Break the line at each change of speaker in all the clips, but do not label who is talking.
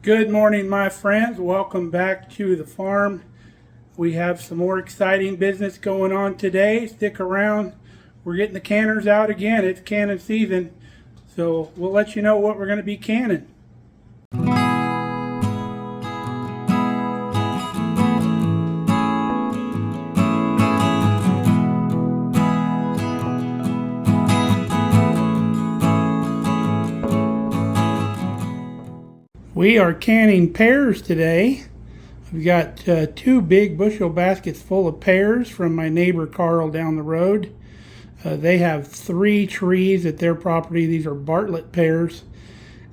Good morning, my friends. Welcome back to the farm. We have some more exciting business going on today. Stick around. We're getting the canners out again. It's canning season. So we'll let you know what we're going to be canning. We are canning pears today. We've got two big bushel baskets full of pears from my neighbor Carl down the road. They have 3 trees at their property. These are Bartlett pears,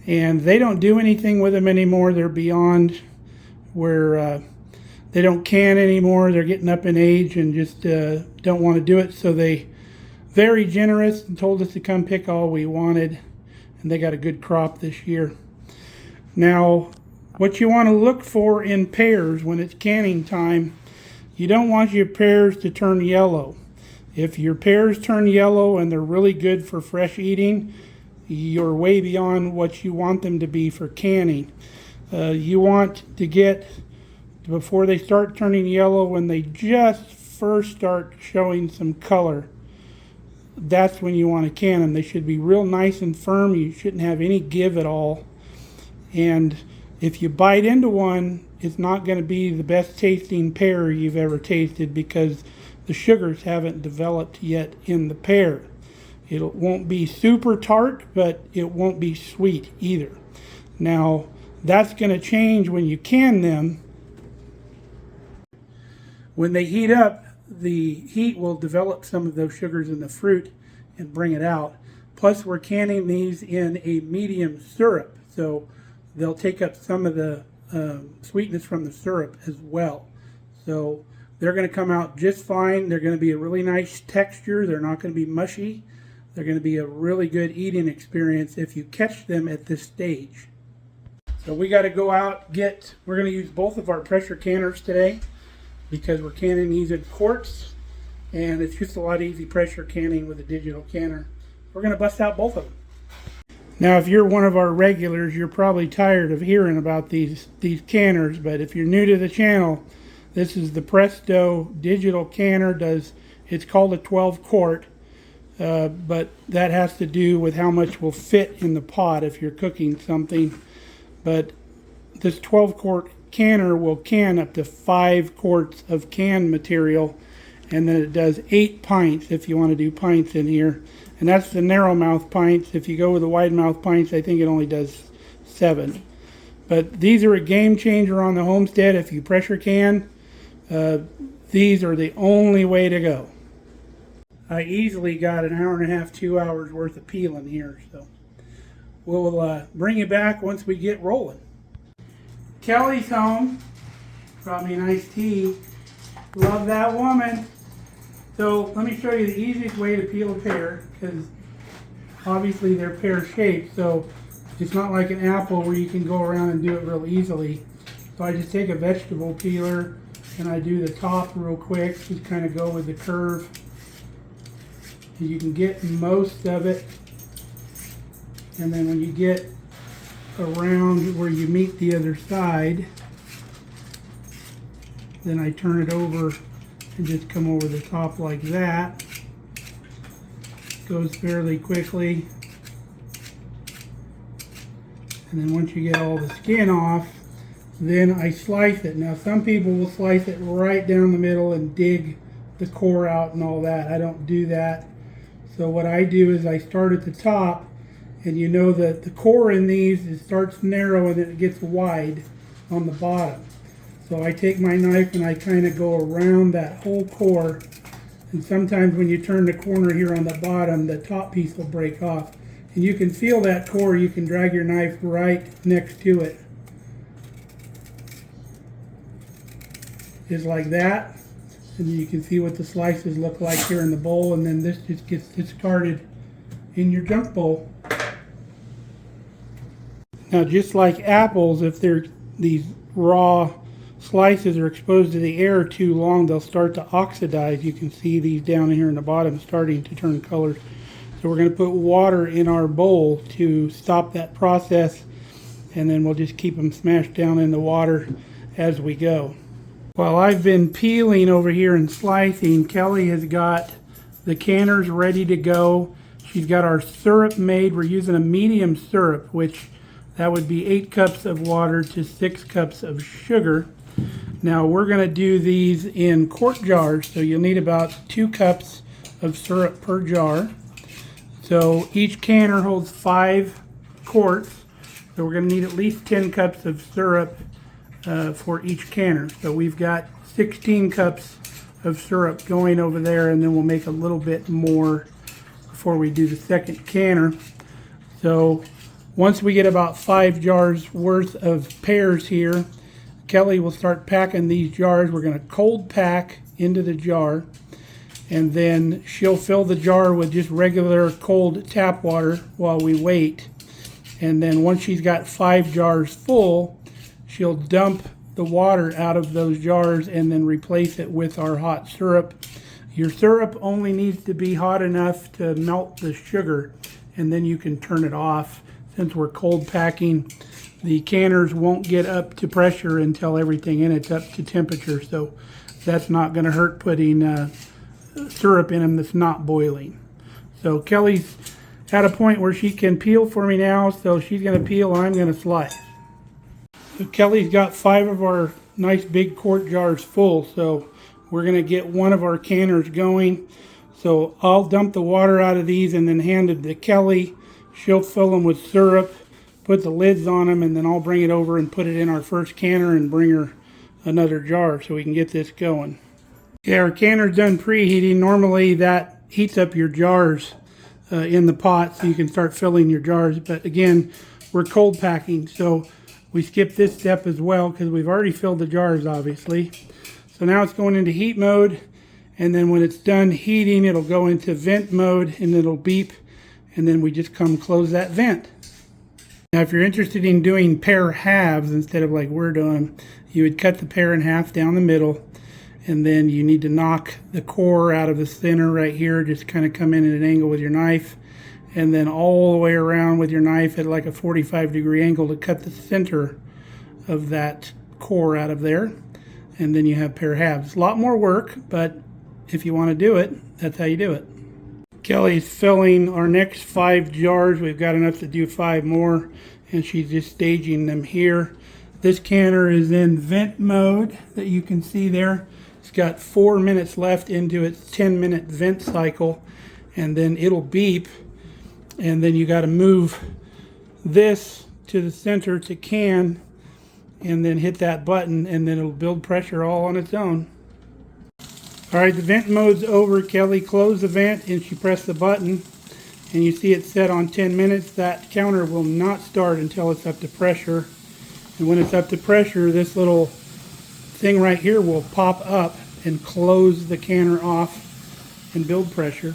and they don't do anything with them anymore. They're beyond where they don't can anymore. They're getting up in age and just don't want to do it. So they very generous and told us to come pick all we wanted, and they got a good crop this year. Now, what you want to look for in pears when it's canning time, you don't want your pears to turn yellow. If your pears turn yellow and they're really good for fresh eating, you're way beyond what you want them to be for canning. You want to get, before they start turning yellow, when they just first start showing some color, that's when you want to can them. They should be real nice and firm. You shouldn't have any give at all. And if you bite into one, it's not going to be the best tasting pear you've ever tasted because the sugars haven't developed yet in the pear. It won't be super tart, but it won't be sweet either. Now, that's going to change when you can them. When they heat up, the heat will develop some of those sugars in the fruit and bring it out. Plus, we're canning these in a medium syrup, so they'll take up some of the sweetness from the syrup as well. So they're going to come out just fine. They're going to be a really nice texture. They're not going to be mushy. They're going to be a really good eating experience if you catch them at this stage. So we got to go out, we're going to use both of our pressure canners today because we're canning these in quarts, and it's just a lot easy pressure canning with a digital canner. We're going to bust out both of them. Now, if you're one of our regulars, you're probably tired of hearing about these canners, but if you're new to the channel, this is the Presto digital canner. It's called a 12 quart, but that has to do with how much will fit in the pot if you're cooking something. But this 12 quart canner will can up to 5 quarts of canned material, and then it does 8 pints if you want to do pints in here. And that's the narrow mouth pints. If you go with the wide mouth pints, I think it only does 7. But these are a game changer on the Homestead. If you pressure can, these are the only way to go. I easily got an hour and a half, 2 hours worth of peeling here. So we'll bring you back once we get rolling. Kelly's home. Brought me an iced tea. Love that woman. So let me show you the easiest way to peel a pear, because obviously they're pear shaped, so it's not like an apple where you can go around and do it real easily. So I just take a vegetable peeler and I do the top real quick, just kind of go with the curve. And you can get most of it, and then when you get around where you meet the other side, then I turn it over and just come over the top like that. Goes fairly quickly. And then once you get all the skin off, then I slice it. Now some people will slice it right down the middle and dig the core out and all that. I don't do that. So what I do is I start at the top, and you know that the core in these, it starts narrow and then it gets wide on the bottom. So I take my knife and I kind of go around that whole core, and sometimes when you turn the corner here on the bottom, the top piece will break off. And you can feel that core. You can drag your knife right next to it. Just like that. And you can see what the slices look like here in the bowl, and then this just gets discarded in your junk bowl. Now, just like apples, if they're these raw slices are exposed to the air too long, they'll start to oxidize. You can see these down here in the bottom starting to turn color. So we're going to put water in our bowl to stop that process and then we'll just keep them smashed down in the water as we go. While I've been peeling over here and slicing, Kelly has got the canners ready to go. She's got our syrup made. We're using a medium syrup, which that would be 8 cups of water to 6 cups of sugar. Now we're going to do these in quart jars, so you'll need about 2 cups of syrup per jar. So each canner holds 5 quarts, so we're going to need at least 10 cups of syrup for each canner. So we've got 16 cups of syrup going over there, and then we'll make a little bit more before we do the second canner. So once we get about 5 jars worth of pears here, Kelly will start packing these jars. We're going to cold pack into the jar, and then she'll fill the jar with just regular cold tap water while we wait. And then once she's got 5 jars full, she'll dump the water out of those jars and then replace it with our hot syrup. Your syrup only needs to be hot enough to melt the sugar, and then you can turn it off. Since we're cold packing, the canners won't get up to pressure until everything in it's up to temperature, so that's not going to hurt putting syrup in them that's not boiling. So Kelly's at a point where she can peel for me now, so she's going to peel, I'm going to slice. So Kelly's got 5 of our nice big quart jars full, so we're going to get one of our canners going. So I'll dump the water out of these and then hand it to Kelly. She'll fill them with syrup, put the lids on them, and then I'll bring it over and put it in our first canner and bring her another jar so we can get this going. Yeah, our canner's done preheating. Normally that heats up your jars in the pot so you can start filling your jars. But again, we're cold packing, so we skip this step as well because we've already filled the jars, obviously. So now it's going into heat mode, and then when it's done heating, it'll go into vent mode and it'll beep, and then we just come close that vent. Now, if you're interested in doing pear halves instead of like we're doing, you would cut the pear in half down the middle, and then you need to knock the core out of the center right here. Just kind of come in at an angle with your knife, and then all the way around with your knife at like a 45-degree angle to cut the center of that core out of there. And then you have pear halves. A lot more work, but if you want to do it, that's how you do it. Kelly's filling our next 5 jars. We've got enough to do 5 more, and she's just staging them here. This canner is in vent mode that you can see there. It's got 4 minutes left into its 10-minute vent cycle, and then it'll beep, and then you got to move this to the center to can, and then hit that button, and then it'll build pressure all on its own. All right, the vent mode's over. Kelly closed the vent and she pressed the button, and you see it set on 10 minutes. That counter will not start until it's up to pressure. And when it's up to pressure, this little thing right here will pop up and close the canner off and build pressure.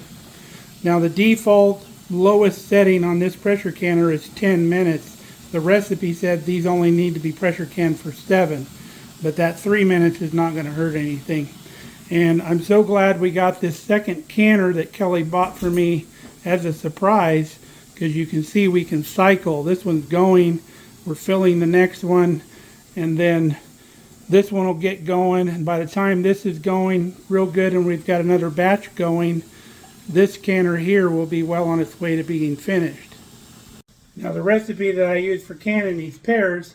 Now the default lowest setting on this pressure canner is 10 minutes. The recipe said these only need to be pressure canned for 7, but that 3 minutes is not going to hurt anything. And I'm so glad we got this second canner that Kelly bought for me as a surprise, because you can see we can cycle. This one's going, we're filling the next one, and then this one will get going, and by the time this is going real good and we've got another batch going, this canner here will be well on its way to being finished. Now the recipe that I use for canning these pears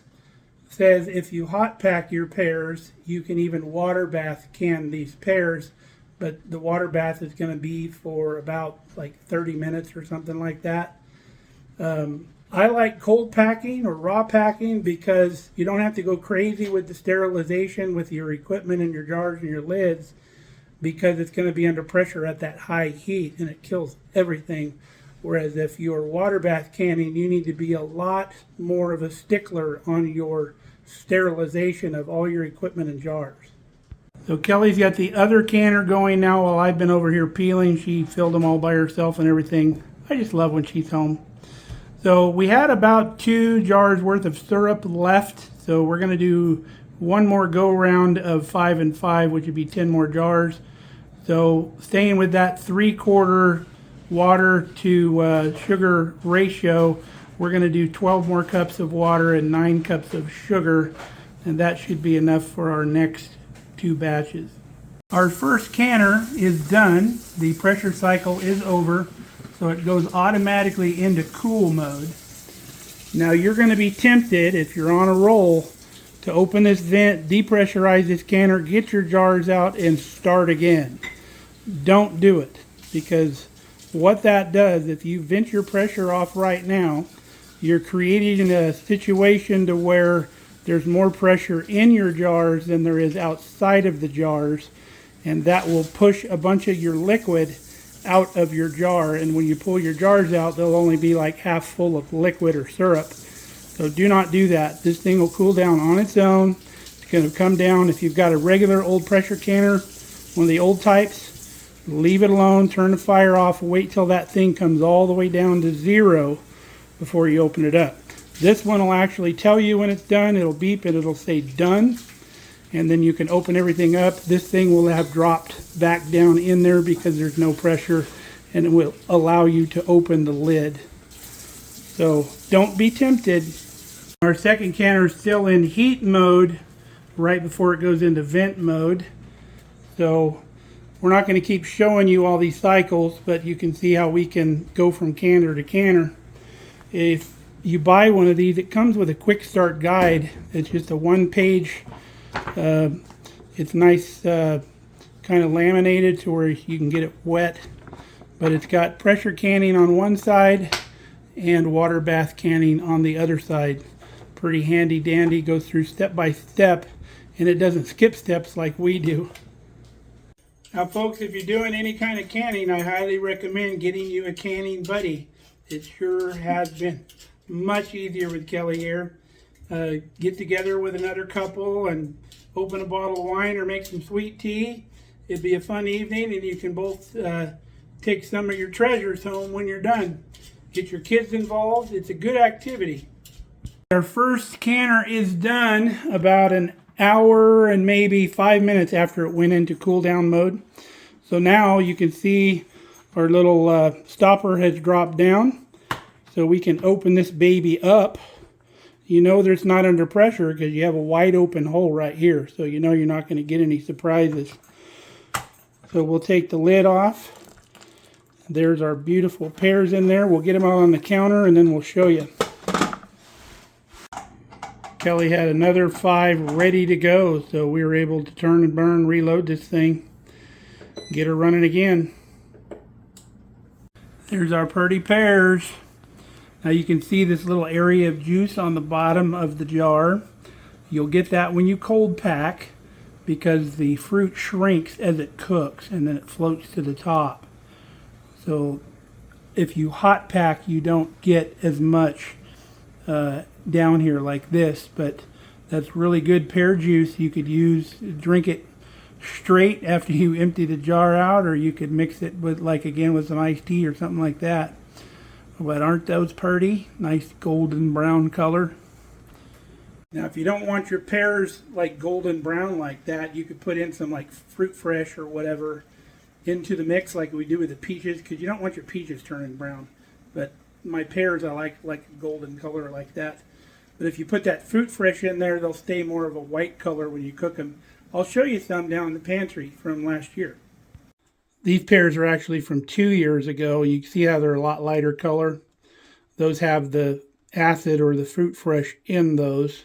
says if you hot pack your pears, you can even water bath can these pears, but the water bath is going to be for about like 30 minutes or something like that. I like cold packing or raw packing because you don't have to go crazy with the sterilization with your equipment and your jars and your lids, because it's going to be under pressure at that high heat and it kills everything. Whereas if you're water bath canning, you need to be a lot more of a stickler on your sterilization of all your equipment and jars. So Kelly's got the other canner going now while I've been over here peeling. She filled them all by herself and everything. I just love when she's home. So we had about 2 jars worth of syrup left. So we're going to do one more go round of 5 and 5, which would be 10 more jars. So staying with that 3/4 water to sugar ratio, we're going to do 12 more cups of water and 9 cups of sugar, and that should be enough for our next 2 batches. Our first canner is done. The pressure cycle is over, so it goes automatically into cool mode. Now you're going to be tempted, if you're on a roll, to open this vent, depressurize this canner, get your jars out, and start again. Don't do it, because what that does, if you vent your pressure off right now, you're creating a situation to where there's more pressure in your jars than there is outside of the jars, and that will push a bunch of your liquid out of your jar, and when you pull your jars out, they'll only be like half full of liquid or syrup. So do not do that. This thing will cool down on its own. It's going to come down. If you've got a regular old pressure canner, one of the old types, leave it alone, turn the fire off, wait till that thing comes all the way down to 0 before you open it up. This one will actually tell you when it's done. It'll beep and it'll say done, and then you can open everything up. This thing will have dropped back down in there because there's no pressure, and it will allow you to open the lid. So don't be tempted. Our second canner is still in heat mode right before it goes into vent mode. So we're not going to keep showing you all these cycles, but you can see how we can go from canner to canner. If you buy one of these, it comes with a quick start guide. It's just a 1-page. It's nice, kind of laminated to where you can get it wet. But it's got pressure canning on one side and water bath canning on the other side. Pretty handy dandy, goes through step by step, and it doesn't skip steps like we do. Now folks, if you're doing any kind of canning, I highly recommend getting you a canning buddy. It sure has been much easier with Kelly here. Get together with another couple and open a bottle of wine or make some sweet tea. It'd be a fun evening, and you can both take some of your treasures home when you're done. Get your kids involved. It's a good activity. Our first canner is done about an hour and maybe 5 minutes after it went into cool down mode. So now you can see our little stopper has dropped down. So we can open this baby up. You know there's not under pressure because you have a wide open hole right here. So you know you're not going to get any surprises. So we'll take the lid off. There's our beautiful pears in there. We'll get them out on the counter and then we'll show you. Kelly had another 5 ready to go, so we were able to turn and burn, reload this thing, get her running again. There's our pretty pears. Now you can see this little area of juice on the bottom of the jar. You'll get that when you cold pack because the fruit shrinks as it cooks and then it floats to the top. So if you hot pack, you don't get as much down here like this, but that's really good pear juice. You could drink it straight after you empty the jar out, or you could mix it with, like again, with some iced tea or something like that. But aren't those pretty? Nice golden brown color. Now if you don't want your pears like golden brown like that, you could put in some like fruit fresh or whatever into the mix like we do with the peaches, because you don't want your peaches turning brown. But my pears I like golden color like that. But if you put that fruit fresh in there, they'll stay more of a white color when you cook them. I'll show you some down in the pantry from last year. These pears are actually from 2 years ago. You can see how they're a lot lighter color. Those have the acid or the fruit fresh in those.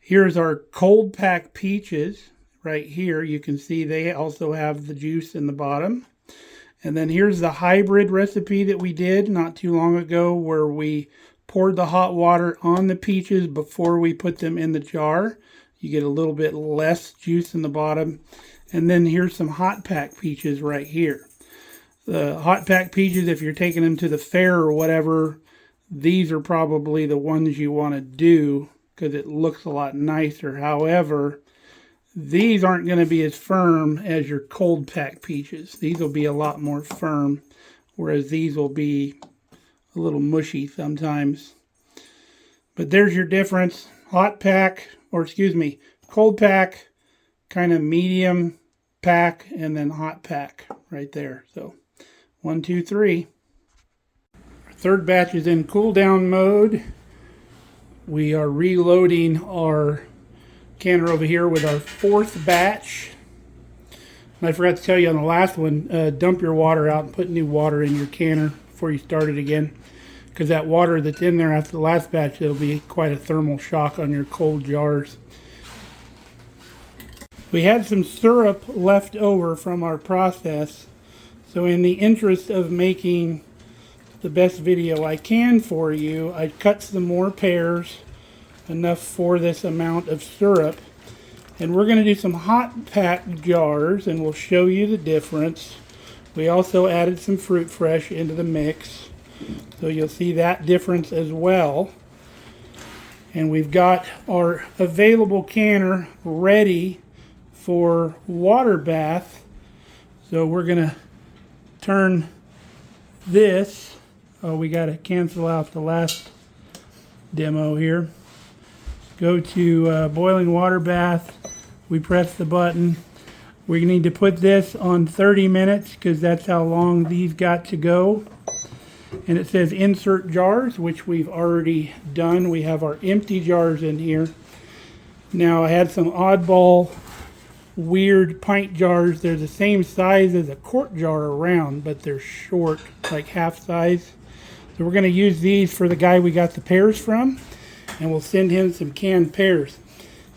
Here's our cold pack peaches right here. You can see they also have the juice in the bottom. And then here's the hybrid recipe that we did not too long ago, where we poured the hot water on the peaches before we put them in the jar. You get a little bit less juice in the bottom. And then here's some hot pack peaches right here. The hot pack peaches, if you're taking them to the fair or whatever, these are probably the ones you want to do because it looks a lot nicer. However, these aren't going to be as firm as your cold pack peaches. These will be a lot more firm, whereas these will be a little mushy sometimes. But there's your difference. Hot pack, or excuse me, cold pack, kind of medium pack, and then hot pack right there. So 1, 2, 3. Third batch is in cool down mode. We are reloading our canner over here with our fourth batch. And I forgot to tell you on the last one, dump your water out and put new water in your canner before you start it again. Because that water that's in there after the last batch, it'll be quite a thermal shock on your cold jars. We had some syrup left over from our process. So in the interest of making the best video I can for you, I cut some more pears, enough for this amount of syrup. And we're going to do some hot pack jars, and we'll show you the difference. We also added some fruit fresh into the mix, so you'll see that difference as well. And we've got our available canner ready for water bath. So we're going to turn this. Oh, we got to cancel out the last demo here. Go to boiling water bath. We press the button. We need to put this on 30 minutes because that's how long these got to go. And it says insert jars, which we've already done. We have our empty jars in here. Now I had some oddball weird pint jars. They're the same size as a quart jar around, but they're short, like half size. So we're going to use these for the guy we got the pears from, and we'll send him some canned pears.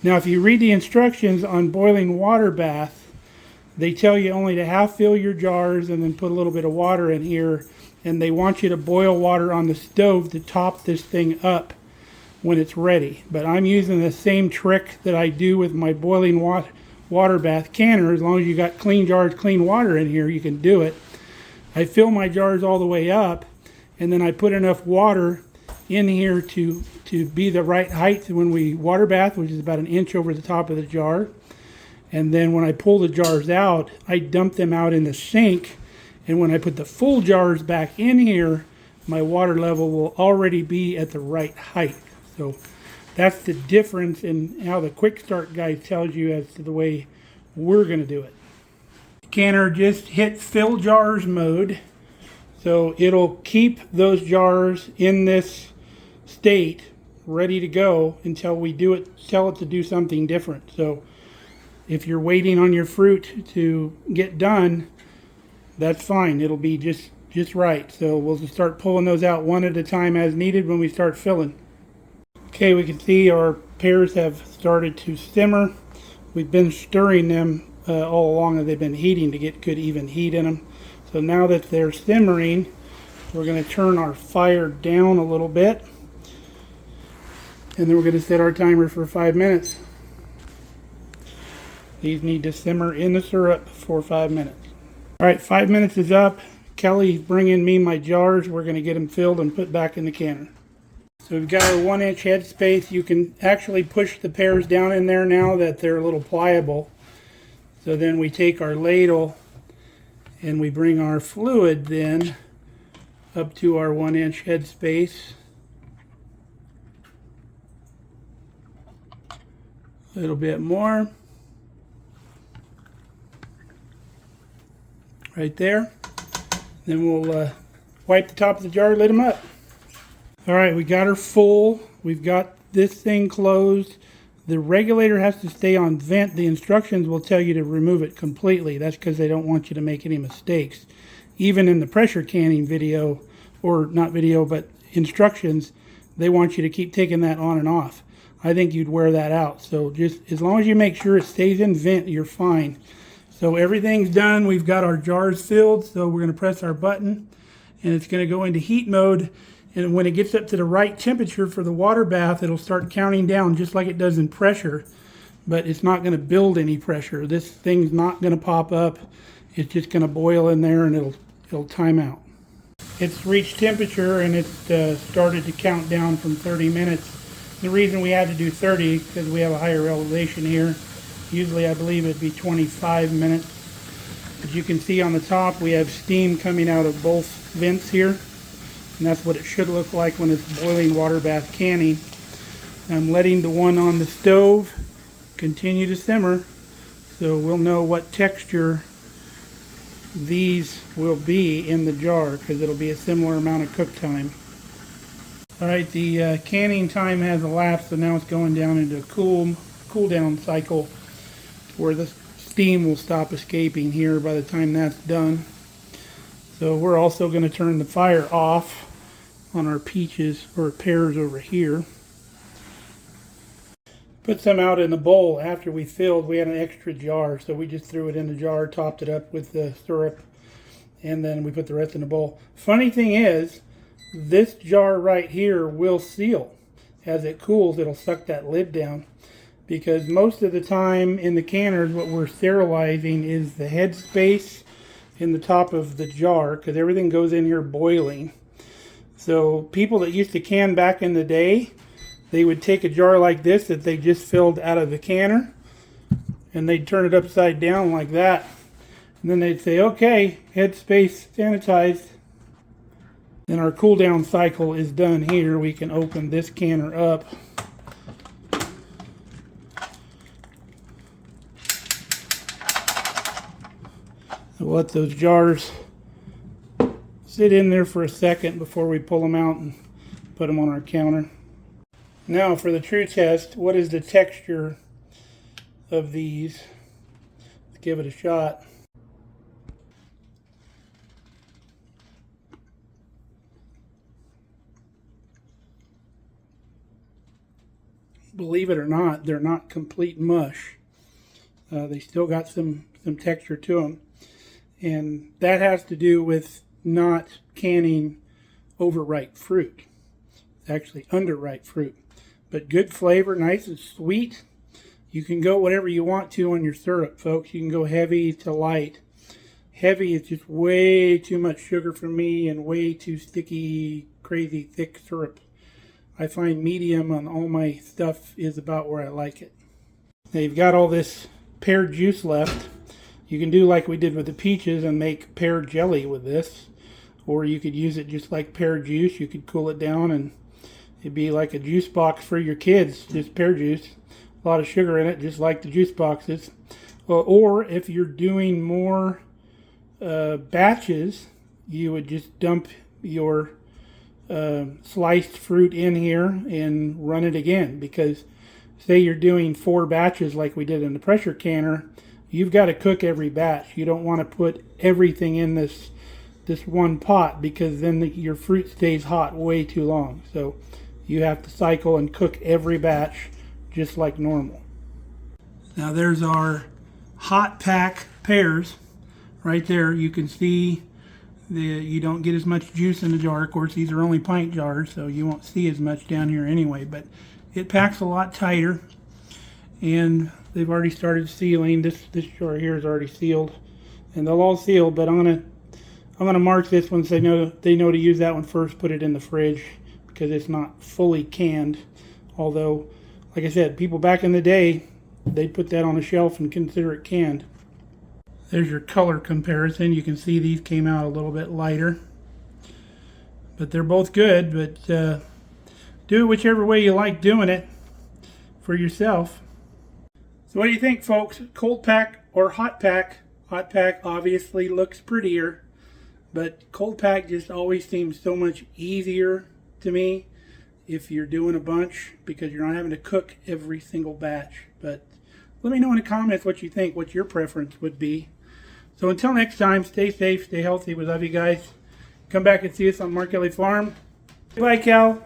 Now if you read the instructions on boiling water bath, they tell you only to half fill your jars and then put a little bit of water in here, and they want you to boil water on the stove to top this thing up when it's ready. But I'm using the same trick that I do with my boiling water bath canner. As long as you got clean jars, clean water in here, you can do it. I fill my jars all the way up, and then I put enough water in here to be the right height when we water bath, which is about 1 inch over the top of the jar. And then when I pull the jars out, I dump them out in the sink. And when I put the full jars back in here, my water level will already be at the right height. So that's the difference in how the quick start guide tells you as to the way we're going to do it. Canner just hit fill jars mode. So it'll keep those jars in this state ready to go until we tell it to do something different. So if you're waiting on your fruit to get done, that's fine. It'll be just right. So we'll just start pulling those out one at a time as needed when we start filling. Okay, we can see our pears have started to simmer. We've been stirring them all along, and they've been heating to get good even heat in them. So now that they're simmering, we're going to turn our fire down a little bit. And then we're going to set our timer for 5 minutes. These need to simmer in the syrup for 5 minutes. Alright, 5 minutes is up. Kelly's bringing me my jars. We're going to get them filled and put back in the canner. So we've got our 1 inch head space. You can actually push the pears down in there now that they're a little pliable. So then we take our ladle and we bring our fluid then up to our 1 inch head space. A little bit more. Right there. Then we'll wipe the top of the jar, lid them up. Alright, we got her full. We've got this thing closed. The regulator has to stay on vent. The instructions will tell you to remove it completely. That's because they don't want you to make any mistakes. Even in the pressure canning video, or not video, but instructions, they want you to keep taking that on and off. I think you'd wear that out. So just as long as you make sure it stays in vent, you're fine. So everything's done. We've got our jars filled. So we're going to press our button and it's going to go into heat mode. And when it gets up to the right temperature for the water bath, it'll start counting down just like it does in pressure. But it's not going to build any pressure. This thing's not going to pop up. It's just going to boil in there and it'll time out. It's reached temperature and it started to count down from 30 minutes. The reason we had to do 30 because we have a higher elevation here. Usually I believe it'd be 25 minutes. As you can see on the top, we have steam coming out of both vents here. And that's what it should look like when it's boiling water bath canning. I'm letting the one on the stove continue to simmer, so we'll know what texture these will be in the jar, because it'll be a similar amount of cook time. Alright, the canning time has elapsed, so now it's going down into a cool down cycle where the steam will stop escaping here by the time that's done. So we're also going to turn the fire off on our peaches or pears over here. Put some out in the bowl after we filled. We had an extra jar, so we just threw it in the jar, topped it up with the syrup, and then we put the rest in the bowl. Funny thing is, this jar right here will seal. As it cools, it'll suck that lid down, because most of the time in the canners what we're sterilizing is the head space in the top of the jar, because everything goes in here boiling. So people that used to can back in the day, they would take a jar like this that they just filled out of the canner, and they'd turn it upside down like that, and then they'd say, okay, head space sanitized. Then our cool down cycle is done here. We can open this canner up. So we'll let those jars sit in there for a second before we pull them out and put them on our counter. Now for the true test, what is the texture of these? Let's give it a shot. Believe it or not, they're not complete mush. They still got some texture to them. And that has to do with not canning overripe fruit. It's actually underripe fruit. But good flavor, nice and sweet. You can go whatever you want to on your syrup, folks. You can go heavy to light. Heavy is just way too much sugar for me and way too sticky, crazy, thick syrup. I find medium on all my stuff is about where I like it. Now you've got all this pear juice left. You can do like we did with the peaches and make pear jelly with this. Or you could use it just like pear juice. You could cool it down and it'd be like a juice box for your kids, just pear juice. A lot of sugar in it, just like the juice boxes. Or if you're doing more batches, you would just dump your sliced fruit in here and run it again, because say you're doing 4 batches like we did in the pressure canner, you've got to cook every batch. You don't want to put everything in this one pot, because then your fruit stays hot way too long. So you have to cycle and cook every batch just like normal. Now there's our hot pack pears right there. You can see you don't get as much juice in the jar. Of course, these are only pint jars, so you won't see as much down here anyway, but it packs a lot tighter, and they've already started sealing. This jar here is already sealed, and they'll all seal, but I'm gonna mark this one so they know to use that one first, put it in the fridge, because it's not fully canned. Although, like I said, people back in the day, they'd put that on a shelf and consider it canned. There's your color comparison. You can see these came out a little bit lighter. But they're both good, but do it whichever way you like doing it for yourself. So what do you think, folks? Cold pack or hot pack? Hot pack obviously looks prettier, but cold pack just always seems so much easier to me if you're doing a bunch, because you're not having to cook every single batch. But let me know in the comments what you think, what your preference would be. So until next time, stay safe, stay healthy. We love you guys. Come back and see us on Markelly Farm. Bye, Cal.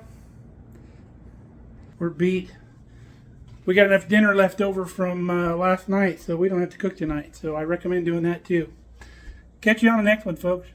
We're beat. We got enough dinner left over from last night, so we don't have to cook tonight. So I recommend doing that too. Catch you on the next one, folks.